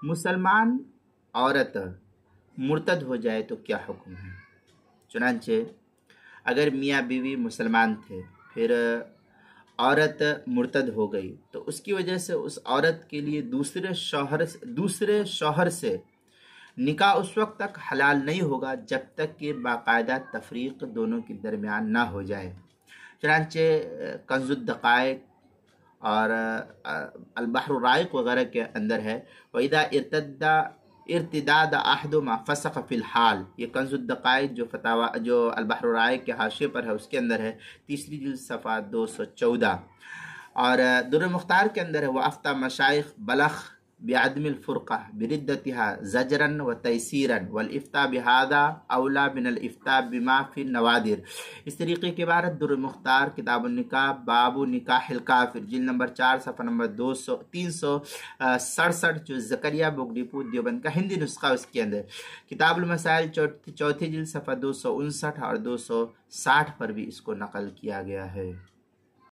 مسلمان عورت مرتد ہو جائے تو کیا حکم ہے؟ چنانچہ اگر میاں بیوی مسلمان تھے، پھر عورت مرتد ہو گئی، تو اس کی وجہ سے اس عورت کے لیے دوسرے شوہر سے نکاح اس وقت تک حلال نہیں ہوگا جب تک کہ باقاعدہ تفریق دونوں کے درمیان نہ ہو جائے۔ چنانچہ کنز الدقائق اور البحر الرائق وغیرہ کے اندر ہے، وَإِذَا ارتداد احدما فسق فی الحال، یہ کنز الدقائق جو البحر الرائق کے حاشیے پر ہے اس کے اندر ہے، تیسری جلد صفحہ 214۔ اور در مختار کے اندر ہے، وَأَفْتَى مشائخ بلخ بعدم الفرقہ بردتها زجرا وتيسيرا والافتاء بهذا اولا من الافتاء بما في النوادر۔ اس طریقے کی عبارت در مختار کتاب النکاح باب نکاح الکافر جلد نمبر 4 صفحہ نمبر 367 جو زکریا بک ڈپو دیوبند کا ہندی نسخہ اس کے اندر، کتاب المسائل چوتھی جلد صفحہ 259 اور 260 پر بھی اس کو نقل کیا گیا ہے۔